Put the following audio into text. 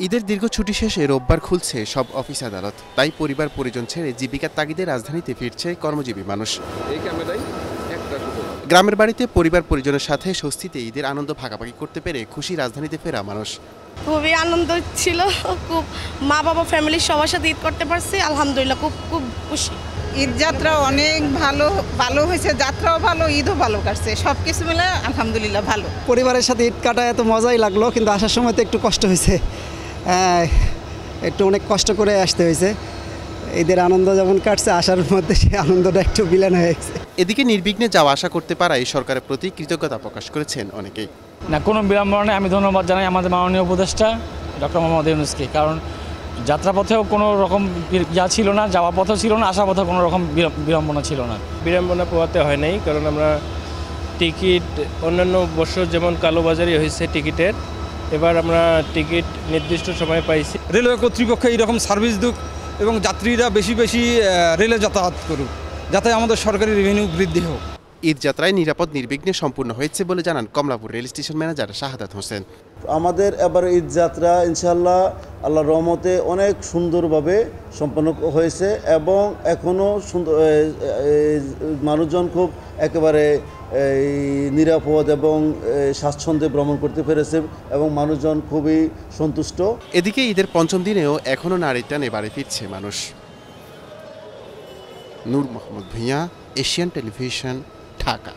ঈদের দীর্ঘ ছুটি শেষে রোববার খুলছে সব অফিস আদালত, তাই পরিবার পরিজন ছেড়ে জীবিকার তাগিদে রাজধানীতে ফিরছে কর্মজীবী মানুষ। গ্রামের বাড়িতে পরিবার পরিজনের সাথে স্বস্তিতে ঈদের আনন্দ ভাগাভাগি করতে পেরে খুশি রাজধানীতে ফেরা মানুষ। খুবই আনন্দ ছিল, খুব মা বাবা ফ্যামিলির সবার সাথে ঈদ করতে পারছি, আলহামদুলিল্লাহ খুব খুব খুশি। ঈদ যাত্রা অনেক ভালো হয়েছে, যাত্রাও ভালো, ঈদও ভালো কাটছে, সব কিছু মিলে আলহামদুলিল্লাহ ভালো। পরিবারের সাথে ঈদ কাটা এত মজাই লাগলো, কিন্তু আসার সময় তো একটু কষ্ট হয়েছে, একটু অনেক কষ্ট করে আসতে হয়েছে। ঈদের আনন্দ যেমন কাটছে, আসার মধ্যে সেই আনন্দটা একটু বিলীন হয়ে গেছে। এদিকে নির্বিঘ্নে যাওয়া আসা করতে পারায় সরকারের প্রতি কৃতজ্ঞতা প্রকাশ করেছেন অনেকেই। না, কোনো বিড়ম্বনা নেই। আমি ধন্যবাদ জানাই আমাদের মাননীয় উপদেষ্টা ডক্টর মোহাম্মদ ইউনূসকে, কারণ যাত্রাপথেও কোনো রকম ছিল না, যাওয়া পথেও ছিল না, আসা পথেও কোনো রকম বিড়ম্বনা ছিল না। বিড়ম্বনা পোহাতে হয় নাই, কারণ আমরা টিকিট অন্যান্য বছর যেমন কালোবাজারি হয়েছে টিকিটের, এবার আমরা টিকিট নির্দিষ্ট সময়ে পাইছি। রেলওয়ে কর্তৃপক্ষ এইরকম সার্ভিস দিক এবং যাত্রীরা বেশি বেশি রেলে যাতায়াত করুক, যাতে আমাদের সরকারি রেভিনিউ বৃদ্ধি হোক। ঈদ যাত্রায় নিরাপদ নির্বিঘ্নে সম্পূর্ণ হয়েছে বলে জানান Kamalapur rail station manager Shahadat Hossain. আমাদের এবার ঈদ যাত্রা ইনশাআল্লাহ আল্লাহর রহমতে অনেক সুন্দরভাবে সম্পন্ন হয়েছে এবং এখনও সুন্দর, মানুষজন খুব একেবারে নিরাপদ এবং স্বাচ্ছন্দ্যে ভ্রমণ করতে পেরেছে এবং মানুষজন খুবই সন্তুষ্ট। এদিকে ঈদের পঞ্চম দিনেও এখনও নারীর টানে বাড়ি ফিরছে মানুষ। নূর মোহাম্মদ ভূঁইয়া, এশিয়ান টেলিভিশন, ঢাকা।